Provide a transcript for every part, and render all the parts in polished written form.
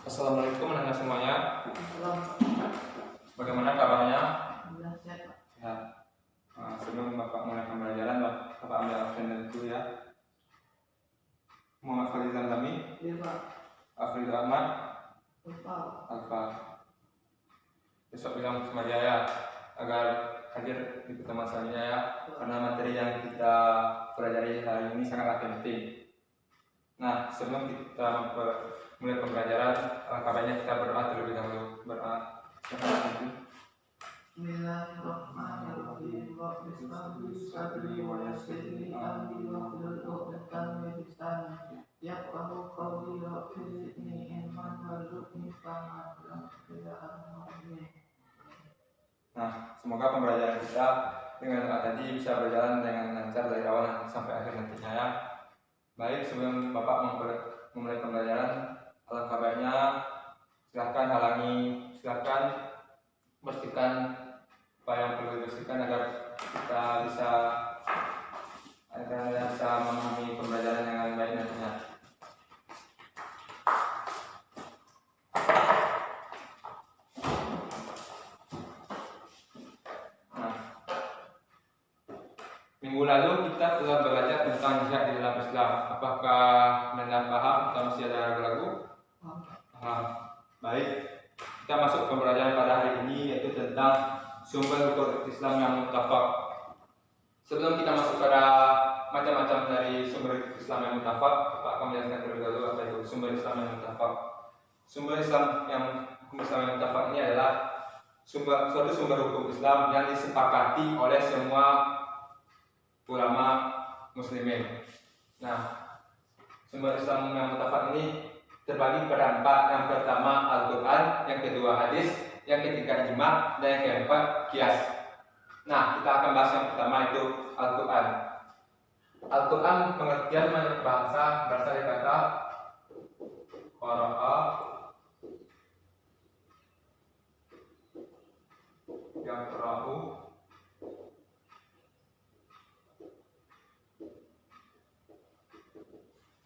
Assalamualaikum anak semuanya. Salam. Bagaimana kabarnya? Alhamdulillah sehat. Sehat. Sebelum Bapak mulai pembelajaran, Bapak ambil absen dulu ya. Muhammad Falizan Dami, Iya Pak. Afril Ahmad, Pak. Alfa. Besok bilang sama dia ya, agar hadir di pertemuan selanjutnya ya. Karena materi yang kita pelajari hari ini sangatlah penting. Nah, sebelum kita mulai pembelajaran, kabarnya kita berdoa terlebih dahulu. Berdoa. Bismillahirrahmanirrahim. Rabbi shrah sadri wa yassir li amri wahlul 'uqdatam min lisani yafqahu qawli. Rabbi zidni ilman warzuqni fahman. Nah, semoga pembelajaran kita dengan doa tadi bisa berjalan dengan lancar dari awal sampai akhir nantinya ya. Baik, sebelum Bapak memulai pembelajaran, alangkah baiknya silahkan bersihkan apa yang perlu dibersihkan agar kita bisa memahami pembelajaran dengan baik nantinya. Nah, minggu lalu kita telah belajar tentang jihad di dalam Islam. Apakah Anda paham atau masih ada ragu-ragu? Paham. Baik, kita masuk pembelajaran pada hari ini, yaitu tentang sumber hukum Islam yang muttafaq. Sebelum kita masuk pada macam-macam dari sumber Islam yang muttafaq, Bapak akan menjelaskan terlebih dahulu apa itu sumber Islam yang muttafaq. Sumber Islam yang muttafaq ini adalah suatu sumber hukum Islam yang disepakati oleh semua ulama muslimin. Nah, sumber Islam yang muttafaq ini terbagi pada 4. Yang pertama Al-Quran, yang kedua hadis, yang ketiga ijma', dan yang keempat qiyas. Nah, kita akan bahas yang pertama itu Al-Quran. Al-Quran pengertian bahasa berasal dari kata qara'a, yang qira'u,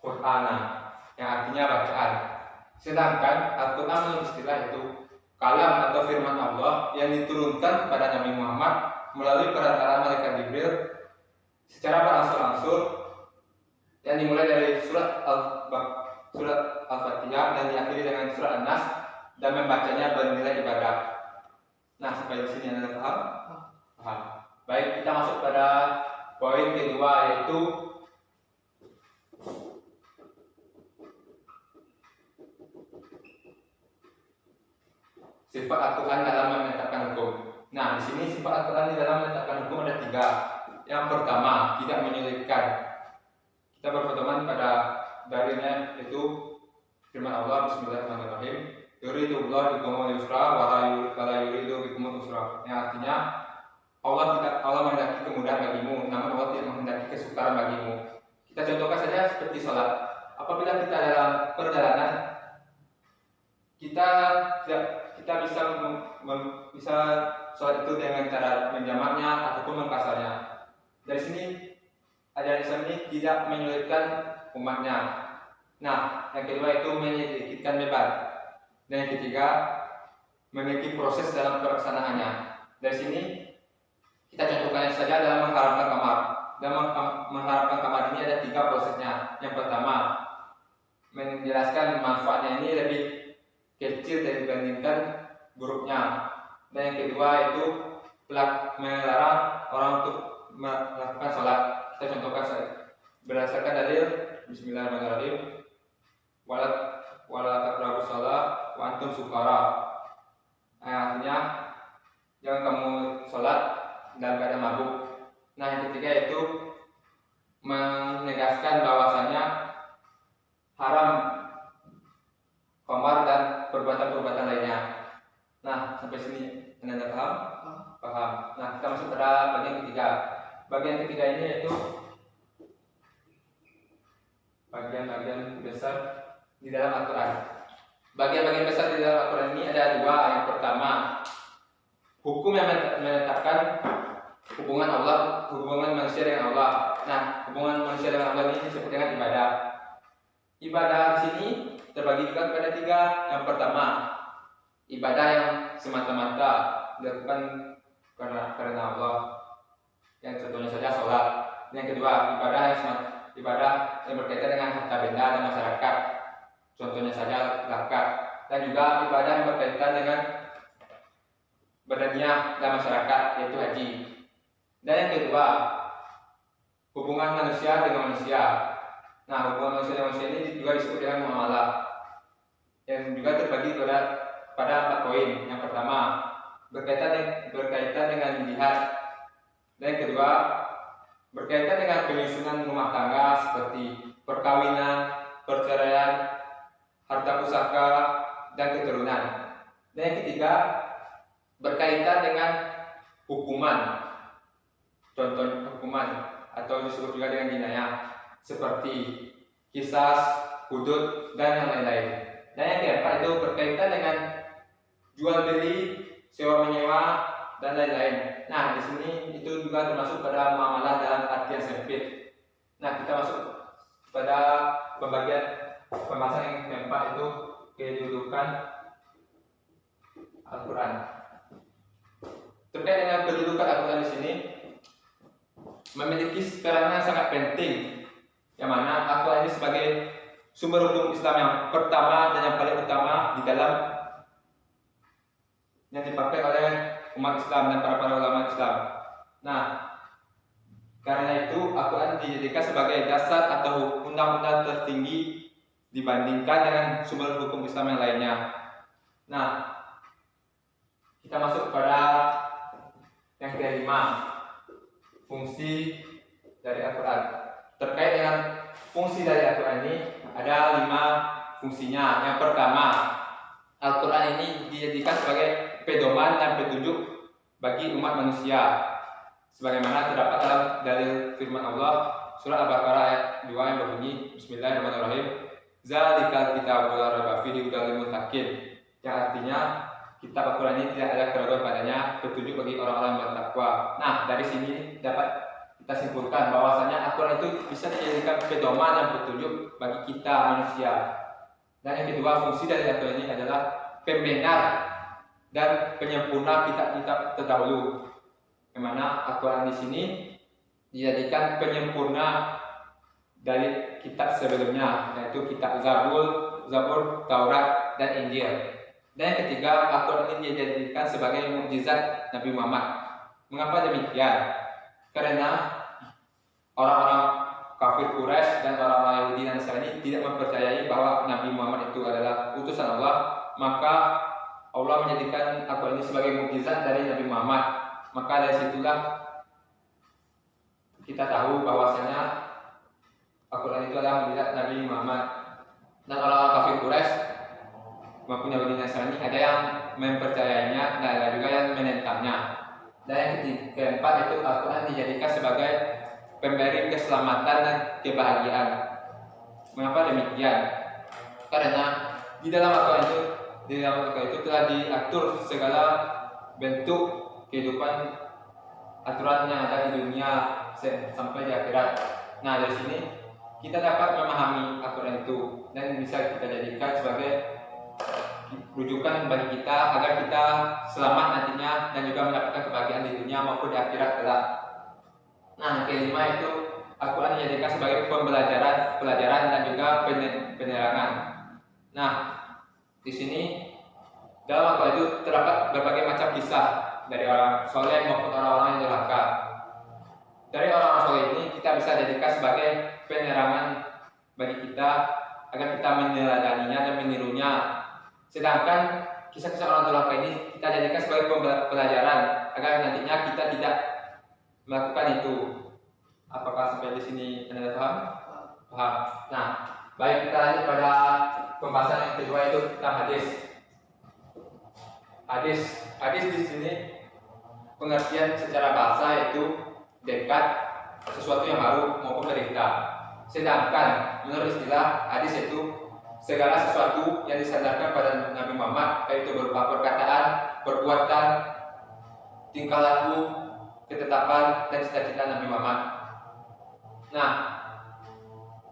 Qur'ana, yang artinya bacaan. Sedangkan Al-Quran menurut istilah itu kalam atau firman Allah yang diturunkan kepada Nabi Muhammad melalui perantara malaikat Jibril secara berangsur-angsur, yang dimulai dari surat Al-Fatihah dan diakhiri dengan surat An-Nas, dan membacanya bernilai ibadah. Nah, sampai di sini Anda paham? Paham. Baik, kita masuk pada poin kedua, yaitu sifat Al-Quran dalam menetapkan hukum. Nah, di sini sifat Al-Quran dalam menetapkan hukum ada 3. Yang pertama, tidak menyulitkan. Kita berpedoman pada dalilnya, yaitu firman Allah, Bismillahirrahmanirrahim, yuridullahu bikumul yusra wa la yuridu bikumul usra. Yang artinya Allah menghendaki kemudahan bagimu, namun Allah tidak menghendaki kesukaran bagimu. Kita contohkan saja seperti sholat. Apabila kita dalam perjalanan, kita bisa sholat itu dengan cara menjamaknya ataupun mengkasarnya. Dari sini ajaran Islam ini tidak menyulitkan umatnya. Nah, yang kedua itu menyedikitkan beban. Dan yang ketiga, memiliki proses dalam pelaksanaannya. Dari sini kita contohkan saja dalam mengharamkan kamar. Dalam mengharamkan kamar ini ada 3 prosesnya. Yang pertama, menjelaskan manfaatnya ini lebih kecil dibandingkan buruknya. Dan yang kedua itu melarang orang untuk melakukan sholat. Kita contohkan berdasarkan dalil Bismillahirrahmanirrahim, wala taqrabus shalah wa antum sukara. Artinya jangan kamu sholat dalam keadaan mabuk. Nah, yang ketiga itu menegaskan bahwasanya haram khamar dan perbuatan-perbuatan lainnya. Nah, sampai sini Anda paham? Paham. Nah, kita masuk pada bagian ketiga. Bagian ketiga ini yaitu bagian-bagian besar di dalam Al-Quran. Bagian-bagian besar di dalam Al-Quran ini ada 2. Yang pertama, hukum yang menetapkan hubungan manusia dengan Allah. Nah, hubungan manusia dengan Allah ini disebut dengan ibadah. Ibadah di sini terbagi juga kepada tiga. Yang pertama, ibadah yang semata-mata dilakukan karena Allah, yang contohnya saja sholat. Yang kedua, ibadah yang berkaitan dengan harta benda dan masyarakat, contohnya saja zakat. Dan juga ibadah yang berkaitan dengan badannya dan masyarakat, yaitu haji. Dan yang kedua, hubungan manusia dengan manusia. Nah, hubungan manusia dengan manusia ini juga disebut dengan muamalah, yang juga terbagi pada 4 poin. Yang pertama, berkaitan dengan jihad. Dan yang kedua, berkaitan dengan penyusunan rumah tangga seperti perkawinan, perceraian, harta pusaka, dan keturunan. Dan yang ketiga, berkaitan dengan hukuman. Contoh hukuman atau disebut juga dengan jinayah seperti kisas, hudud, dan yang lain-lain. Dan yang keempat itu berkaitan dengan jual beli, sewa menyewa, dan lain-lain. Nah, di sini itu juga termasuk pada muamalah dalam artian sempit. Nah, kita masuk pada pembahasan yang keempat, itu kedudukan Al-Quran. Terkait dengan kedudukan Al-Quran di sini memiliki peranan yang sangat penting, yang mana Al-Quran ini sebagai sumber hukum Islam yang pertama dan yang paling utama di dalam yang dipakai oleh umat Islam dan para ulama Islam. Nah, karena itu Al-Quran dijadikan sebagai dasar atau undang-undang tertinggi dibandingkan dengan sumber hukum Islam yang lainnya. Nah, kita masuk pada yang kelima, fungsi dari Al-Quran. Terkait dengan fungsi dari Al-Quran ini ada 5 fungsinya. Yang pertama, Al-Quran ini dijadikan sebagai pedoman dan petunjuk bagi umat manusia, sebagaimana terdapat dalam dalil firman Allah surah Al-Baqarah ayat 2 yang berbunyi Bismillahirrahmanirrahim, Zalikal kitabul la raiba fihi hudal lil muttaqin, yang artinya kitab Al-Quran ini tidak ada keraguan padanya, petunjuk bagi orang-orang yang bertakwa. Nah, dari sini dapat kita simpulkan bahwasanya Al-Quran itu bisa dijadikan pedoman dan petunjuk bagi kita manusia. Dan yang kedua, fungsi dari Al-Quran ini adalah pembenar dan penyempurna kitab-kitab terdahulu, yang mana Al-Quran di sini dijadikan penyempurna dari kitab sebelumnya, yaitu kitab Zabur, Taurat, dan Injil. Dan yang ketiga, Al-Quran ini dijadikan sebagai mukjizat Nabi Muhammad. Mengapa demikian? Karena orang-orang kafir Quraisy dan orang-orang Yahudi dan Nasrani tidak mempercayai bahwa Nabi Muhammad itu adalah utusan Allah, maka Allah menjadikan Al-Quran ini sebagai mukjizat dari Nabi Muhammad. Maka dari situlah kita tahu bahwasanya Al-Quran itu adalah mukjizat Nabi Muhammad. Dan orang-orang kafir Quraisy maupun Yahudi Nasrani ada yang mempercayainya dan ada juga yang menentangnya. Dan yang keempat itu Al-Quran dijadikan sebagai pemberi keselamatan dan kebahagiaan. Mengapa demikian? Karena di dalam Al-Quran itu telah diatur segala bentuk kehidupan, aturan yang ada di dunia sampai di akhirat. Nah, dari sini kita dapat memahami Al-Quran itu dan bisa kita jadikan sebagai rujukan bagi kita agar kita selamat nantinya dan juga mendapatkan kebahagiaan di dunia maupun di akhirat kelak. Nah, kelima itu Al-Quran dijadikan sebagai pelajaran dan juga penerangan. Nah, di sini dalam Al-Quran itu terdapat berbagai macam kisah dari orang soleh maupun orang-orang yang durhaka. Dari orang-orang soleh ini kita bisa jadikan sebagai penerangan bagi kita agar kita meneladaninya dan menirunya. Sedangkan kisah-kisah orang durhaka ini kita jadikan sebagai pelajaran agar nantinya kita tidak melakukan itu. Apakah sampai di sini Anda paham? Paham. Nah, baik, kita lanjut pada pembahasan yang kedua, itu tentang hadis. Hadis di sini pengertian secara bahasa itu dekat, sesuatu yang baru maupun berita. Sedangkan menurut istilah hadis itu segala sesuatu yang disandarkan pada Nabi Muhammad, yaitu berupa perkataan, perbuatan, tingkah laku, ketetapan, dan cita-cita Nabi Muhammad. Nah,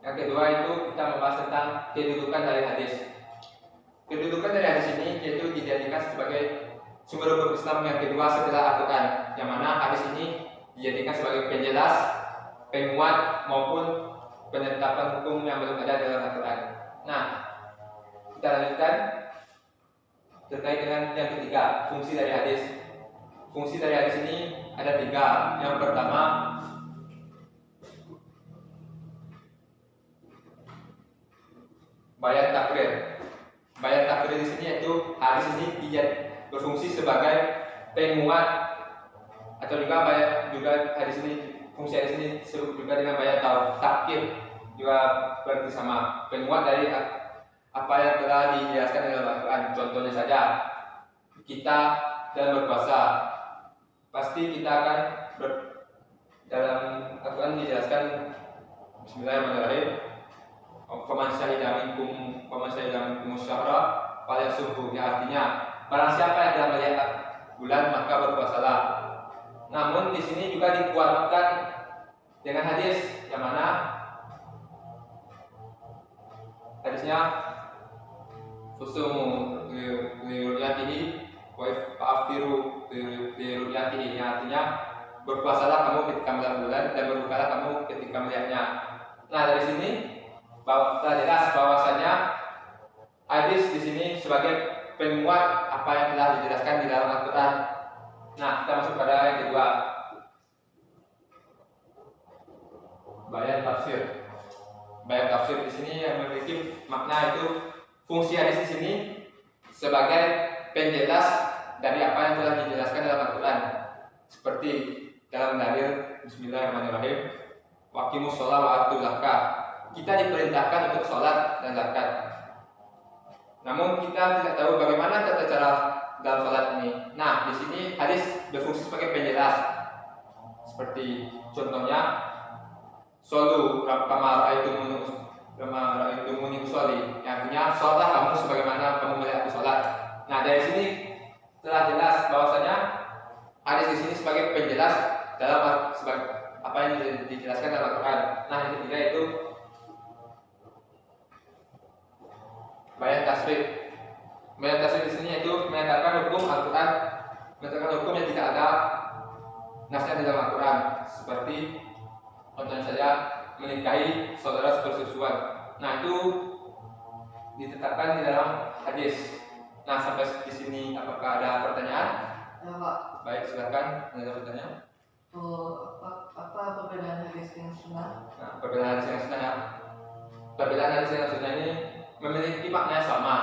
yang kedua itu kita membahas tentang kedudukan dari hadis. Kedudukan dari hadis ini yaitu dijadikan sebagai sumber hukum Islam yang kedua setelah Al-Quran, yang mana hadis ini dijadikan sebagai penjelas, penguat maupun penetapan hukum yang belum ada dalam Al-Quran. Nah, kita lanjutkan terkait dengan yang ketiga, fungsi dari hadis. Fungsi dari hadis ini ada tiga. Yang pertama, bayan takrir. Bayan takrir di sini yaitu hadis ini dia berfungsi sebagai penguat, atau juga hadis ini, fungsi hadis ini disebut juga dengan bayan takir, juga berarti sama, penguat dari apa yang telah dijelaskan dalam Al-Quran. Contohnya saja, kita dalam berpuasa, pasti kita akan dalam Al-Quran dijelaskan Bismillahirrahmanirrahim, Faman syahida minkum syahra falyasumhu, yang artinya barang siapa yang telah melihat bulan maka berpuasalah. Namun di sini juga dikuatkan dengan hadis yang mana hadisnya fusumu liruyatihi wa fa'aftiru liruyatihi, yang artinya berpuasalah kamu ketika melihat bulan dan berbukalah kamu ketika melihatnya. Nah, dari sini telah jelas bahwasanya hadis di sini sebagai penguat apa yang telah dijelaskan di dalam Al-Quran. Nah, kita masuk pada yang kedua, bayan tafsir. Bayan tafsir di sini yang memiliki makna itu, fungsi hadis di sini sebagai penjelas dari apa yang telah dijelaskan dalam Al-Quran, seperti dalam dalil Bismillahirrahmanirrahim, waqimus sholat wa atuz zakat. Kita diperintahkan untuk sholat dan zakat. Namun kita tidak tahu bagaimana tata cara dalam sholat ini. Nah, di sini hadis berfungsi sebagai penjelas. Seperti contohnya, sholu kama ra'aitumuni usolli, yang artinya sholatlah kamu sebagaimana kamu melihat aku sholat. Nah, dari sini telah jelas bahwasanya hadis di sini sebagai penjelas dalam sebagai apa yang dijelaskan dalam Al-Quran. Nah, yang ketiga itu bayan tasrif. Bayan tasrif di sini yaitu menyatakan hukum Al-Quran, menyatakan hukum yang tidak ada nasnya di dalam Al-Quran, seperti contohnya saja menikahi saudara sepersusuan. Nah, itu ditetapkan di dalam hadis. Nah, sampai di sini apakah ada pertanyaan? Ya, Pak. Baik, silakan. Ada pertanyaan? Apa perbedaan hadis dengan sunnah? Nah, perbedaan hadis dengan sunnah ya. Perbedaan hadis dengan sunnah ini memiliki makna yang sama,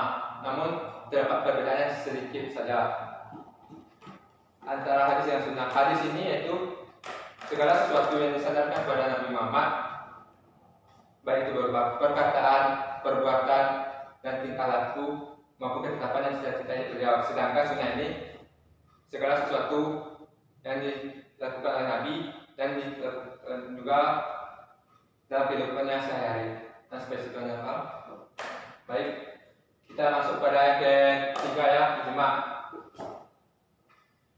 namun terdapat perbedaan sedikit saja antara hadis dan sunnah. Hadis ini yaitu segala sesuatu yang disandarkan kepada Nabi Muhammad, baik itu berupa perkataan, perbuatan, dan tingkah laku maupun ketetapan yang dicita-citai beliau. Sedangkan sunnah ini segala sesuatu yang dilakukan oleh Nabi dan juga dalam kehidupannya sehari-hari. Nah, spesifiknya apa? Baik, kita masuk pada yang ketiga ya, ijma.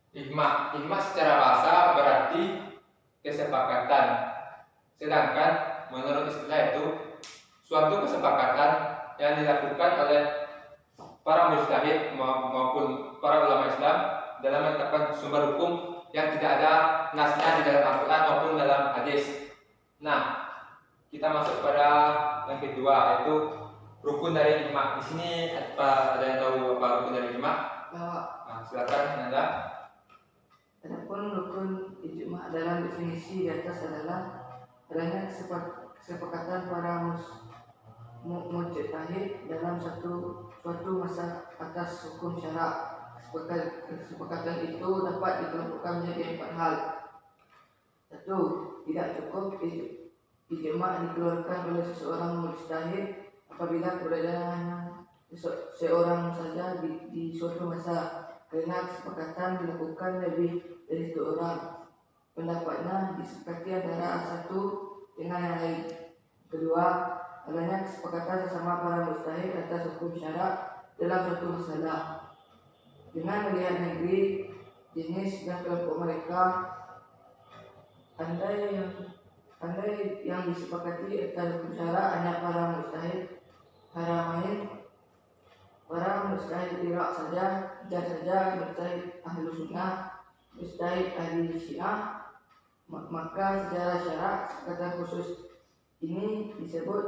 Ijma secara bahasa berarti kesepakatan. Sedangkan menurut istilah itu suatu kesepakatan yang dilakukan oleh para mujtahid maupun para ulama Islam dalam menetapkan sumber hukum yang tidak ada nasnya di dalam Al-Quran maupun dalam hadis. Nah, kita masuk pada yang kedua, yaitu rukun dari ijma. Di sini ada yang tahu apa rukun dari ijma? Nah, silakan Anda. Adapun rukun ijma dalam definisi di atas adalah adanya kesepakatan para mujtahid dalam suatu masa atas hukum syarak. Kesepakatan itu dapat dikelompokkan menjadi 4 hal. 1. Tidak cukup ijma dikeluarkan oleh seseorang mujtahid apabila keberadaannya seorang saja di suatu masa, karena kesepakatan dilakukan lebih dari 1 orang. Pendapatnya disepakati antara satu dengan yang lain. Kedua, adanya kesepakatan sesama para mujtahid atas hukum syarak dalam suatu masalah. Dengan melihat negeri, jenis dan kelompok mereka, andai yang disepakati atas hukum syarak hanya para mujtahid haramain Orang mustahil Irak saja, mustahil ahlu sunnah, mustahil ahli syiah, maka secara syarak kata khusus ini disebut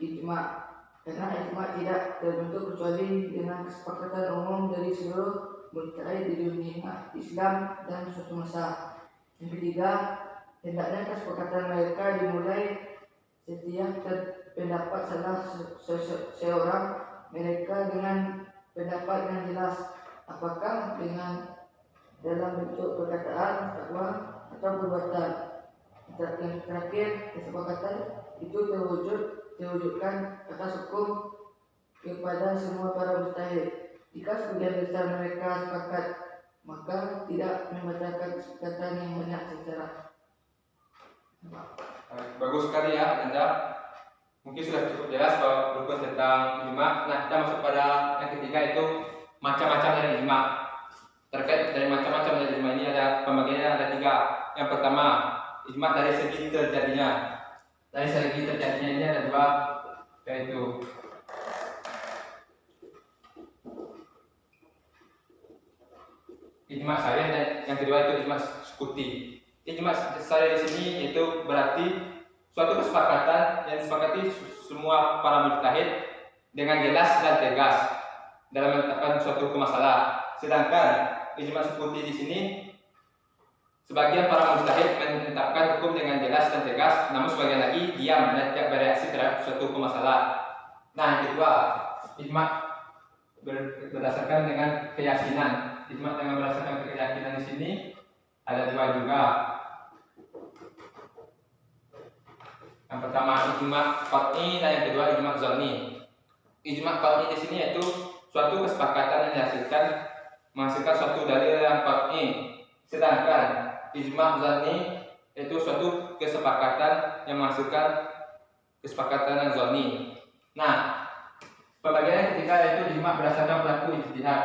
ijma. Karena ijma tidak terbentuk kecuali dengan kesepakatan umum dari seluruh mujtahid di dunia Islam dan suatu masa. Yang ketiga, hendaknya kesepakatan mereka dimulai setiap terpendapat salah seorang mereka dengan pendapat yang jelas, apakah dengan dalam bentuk perkataan, fatwa atau perbuatan. Yang terakhir, kesepakatan itu terwujudkan atas hukum kepada semua para mujtahid. Jika sebagian besar mereka sepakat, maka tidak membatalkan kesepakatan yang banyak secara. Bagus sekali ya Anda. Mungkin sudah cukup jelas bahwa rukun tentang ijma. Nah, kita masuk pada yang ketiga, itu macam-macam dari ijma. Terkait dari macam-macam dari ijma ini ada pembagiannya ada 3. Yang pertama, ijma dari segi terjadinya. Dari segi terjadinya ini ada 2, yaitu ijma syariah dan yang kedua itu ijma sukuti. Ijma syariah di sini itu berarti suatu kesepakatan yang disepakati semua para mujtahid dengan jelas dan tegas dalam menetapkan suatu hukum masalah. Sedangkan ijma sukuti di sini sebagian para mujtahid menetapkan hukum dengan jelas dan tegas, namun sebagian lagi diam dan tidak bereaksi terhadap suatu hukum masalah. Nah, yang kedua, ijma berdasarkan dengan keyakinan. Ijma dengan berdasarkan keyakinan di sini ada 2 juga. Yang pertama ijma qat'i dan yang kedua ijma zanni. Ijma qat'i di sini yaitu suatu kesepakatan yang menghasilkan suatu dalil yang qat'i. Sedangkan ijma zanni itu suatu kesepakatan yang menghasilkan kesepakatan yang zanni. Nah, pembagian yang ketiga yaitu ijma berdasarkan pelaku ijtihad.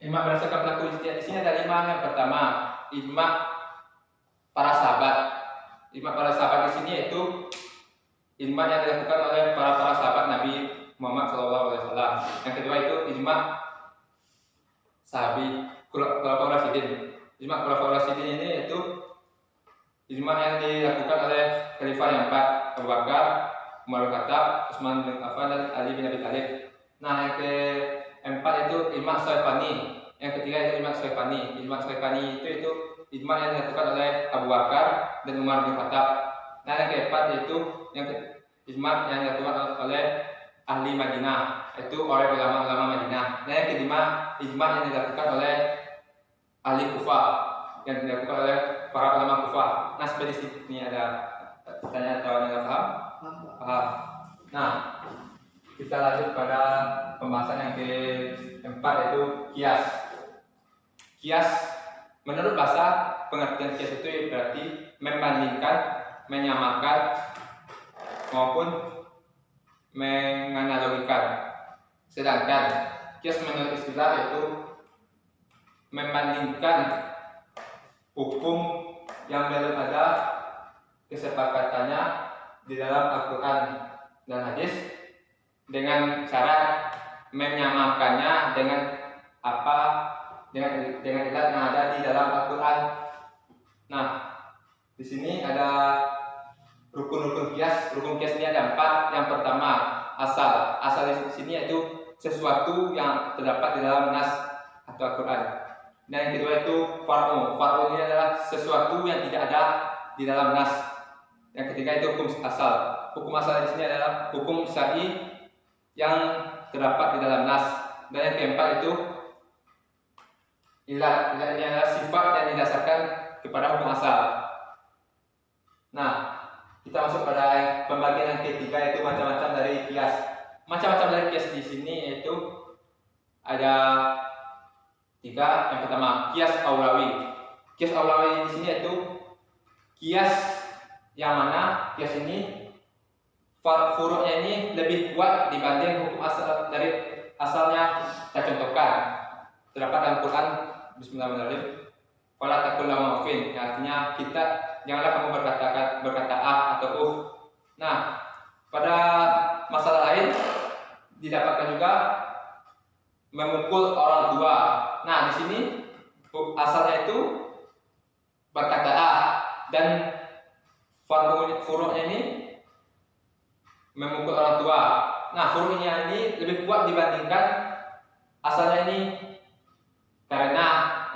Ijma berdasarkan pelaku ijtihad di sini ada 5. Yang pertama, ijma para sahabat. Ijma para sahabat di sini yaitu ijma yang dilakukan oleh para sahabat Nabi Muhammad SAW. Yang kedua itu ijma sahabi khulafaur rasyidin. Ijma khulafaur rasyidin ini yaitu ijma yang dilakukan oleh khalifah yang 4, Abu Bakar, Umar bin Khattab, Utsman bin Affan dan Ali bin Abi Thalib. Nah, yang keempat itu ijma Syafi'i. Yang ketiga itu ijma Syafi'i. Ijma Syafi'i itu ijma yang dilakukan oleh Abu Bakar dan Umar bin Khattab. Nah, yang keempat itu ijma yang dilakukan oleh ahli Madinah, itu oleh ulama-ulama Madinah. Nah, yang kelima ijma yang dilakukan oleh ahli Kufah, yang dilakukan oleh para ulama Kufah. Nah, seperti ini ada pertanyaan atau yang paham? Paham. Nah, kita lanjut pada pembahasan yang keempat yaitu kias. Kias menurut bahasa pengertian kias itu berarti membandingkan, menyamakan maupun menganalogikan. Sedangkan kias menurut istilah yaitu membandingkan hukum yang belum ada kesepakatannya di dalam Al-Quran dan hadis dengan cara menyamakannya dengan dengan ilat yang ada di dalam Al-Quran. Nah, di sini ada rukun kias. Rukun kias ini ada 4. Yang pertama asal. Asal di sini yaitu sesuatu yang terdapat di dalam nas atau Al-Quran. Dan yang kedua itu far'u. Far'u ini adalah sesuatu yang tidak ada di dalam nas. Yang ketiga itu hukum asal. Hukum asal di sini adalah hukum syar'i yang terdapat di dalam nas. Dan yang keempat itu ilah ini adalah sifat yang didasarkan kepada hukum asal. Nah, kita masuk pada pembagian yang ketiga yaitu macam-macam dari kias. Macam-macam dari kias di sini yaitu ada 3. Yang pertama kias aulawi. Kias aulawi di sini yaitu kias yang mana kias ini furu'nya ini lebih kuat dibanding hukum asal dari asalnya kita contohkan. Terdapat dalam Quran Bismillahirrahmanirrahim. Fala taqul lahu uffin. Artinya kita janganlah kamu berkata ah atau Nah, pada masalah lain didapatkan juga memukul orang tua. Nah, di sini asalnya itu berkata A dan furu'nya ini memukul orang tua. Nah, furu'nya ini lebih kuat dibandingkan asalnya ini karena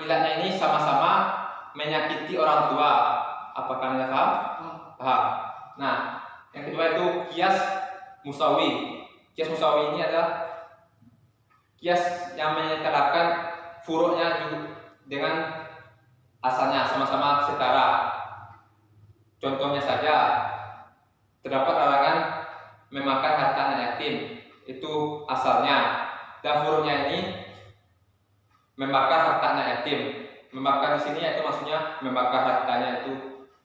ilatnya ini sama-sama menyakiti orang tua. Apakah Anda paham? Paham. Nah, yang kedua itu kias musawi. Kias musawi ini adalah kias yang menyetarakan furu'nya dengan asalnya sama-sama setara. Contohnya saja, terdapat larangan memakan harta anak yatim, itu asalnya, dan furu'nya ini membakar harta anak yatim. Membakar di sini itu maksudnya membakar hartanya itu,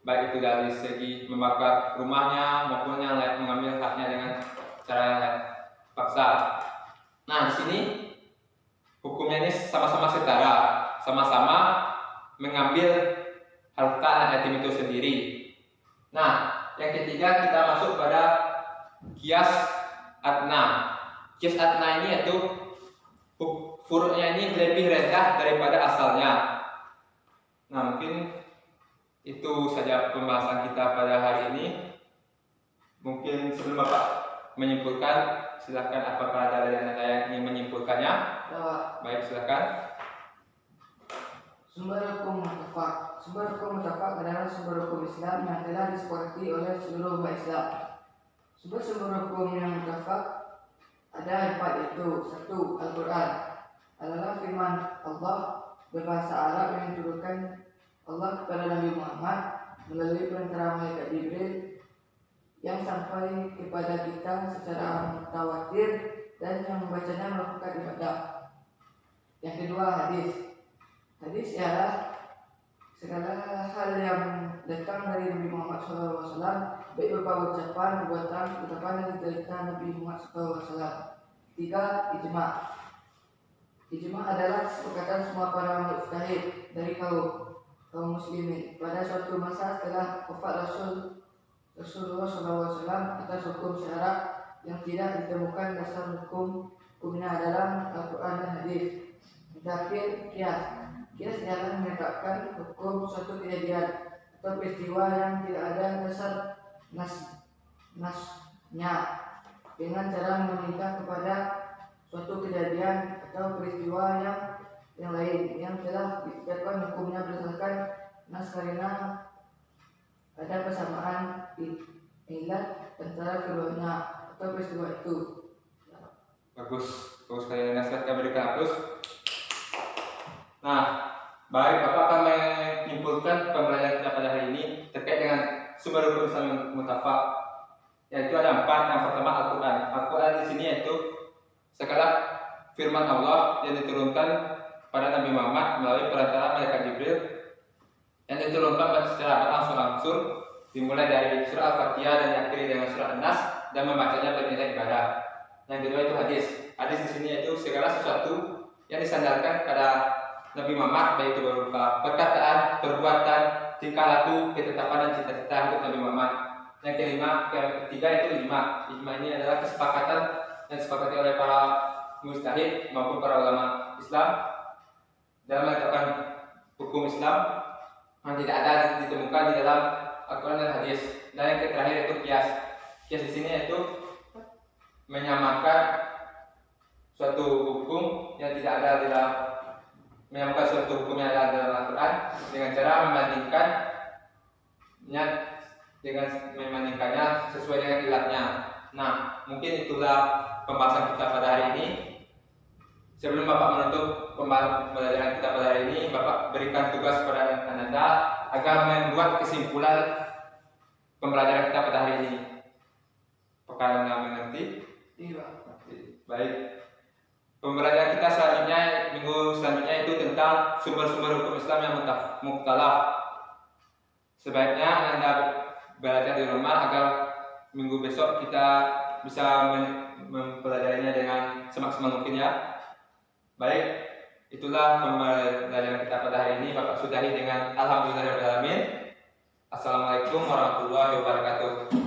baik itu dari segi membakar rumahnya maupun yang lain, mengambil haknya dengan cara yang paksa. Nah, di sini hukumnya ini sama-sama setara, sama-sama mengambil harta anak yatim itu sendiri. Nah, yang ketiga kita masuk pada kias adna. Kias adna ini yaitu furu'nya ini lebih rendah daripada asalnya. Nah, mungkin itu saja pembahasan kita pada hari ini. Mungkin sebelum Bapak menyimpulkan, silakan apakah ada dari Anda yang ingin menyimpulkannya? Baik, silakan. Sumber hukum mutlak. Sumber hukum mutlak adalah sumber hukum Islam yang telah disepakati oleh seluruh umat Islam. Sumber hukum yang mutlak ada 4, yaitu 1. Al-Quran adalah firman Allah berbahasa Arab yang diturunkan Allah kepada Nabi Muhammad melalui perantara malaikat Jibril yang sampai kepada kita secara mutawatir dan yang membacanya melakukan ibadah. Yang kedua, hadis. Hadis ialah segala hal yang datang dari Nabi Muhammad SAW, baik berupa ucapan, perbuatan, ketetapan dan cerita Nabi Muhammad SAW. 3. Ijma'. Ijma' adalah kesepakatan semua para mujtahid dari kaum muslimin pada suatu masa setelah wafat Rasulullah SAW atas hukum syarak yang tidak ditemukan dasar hukumnya dalam Al-Quran dan hadis. Terakhir, kias. Kias ialah menetapkan hukum suatu kejadian atau peristiwa yang tidak ada dasar nasnya dengan cara meminta kepada suatu kejadian atau peristiwa yang lain yang telah ditetapkan hukumnya berdasarkan nas karena ada persamaan ilat antara keduanya atau peristiwa itu. Bagus sekali nasihat yang berikan Agus. Nah, baik, Bapak akan menyimpulkan pembelajaran kita pada hari ini terkait dengan sumber hukum Islam yang mutlak, yaitu ada 4. Yang pertama, Al-Quran. Al-Quran di sini yaitu segala firman Allah yang diturunkan pada Nabi Muhammad melalui perantara malaikat Jibril yang diturunkan secara berangsur-angsur dimulai dari surah Al-Fatihah dan diakhiri dengan surah An-Nas dan membacanya bernilai ibadah. Yang kedua itu hadis. Hadis di sini yaitu segala sesuatu yang disandarkan pada Nabi Muhammad, baik itu berupa perkataan, perbuatan, tingkah laku, ketetapan dan cita-cita hidup Nabi Muhammad. Yang ketiga itu ijma'. Ijma' ini adalah kesepakatan yang disepakati oleh para mujtahid maupun para ulama Islam dalam menetapkan hukum Islam yang tidak ada ditemukan di dalam Al-Quran dan hadis. Dan yang terakhir itu kias. Kias di sini yaitu menyamakan suatu hukum yang tidak ada di dalam Al-Quran dengan cara membandingkannya sesuai dengan ilatnya. Nah, mungkin itulah pembahasan kita pada hari ini. Sebelum Bapak menutup pembelajaran kita pada hari ini, Bapak berikan tugas kepada Anda agar membuat kesimpulan pembelajaran kita pada hari ini. Apakah Anda mengerti? Iya. Baik. Pembelajaran kita selanjutnya, minggu selanjutnya itu tentang sumber-sumber hukum Islam yang mukhtalaf. Sebaiknya Anda belajar di rumah agar minggu besok kita bisa mempelajarinya dengan semaksimal mungkin ya. Baik, itulah pembelajaran kita pada hari ini. Bapak sudahi dengan alhamdulillahirabbil alamin. Assalamualaikum warahmatullahi wabarakatuh.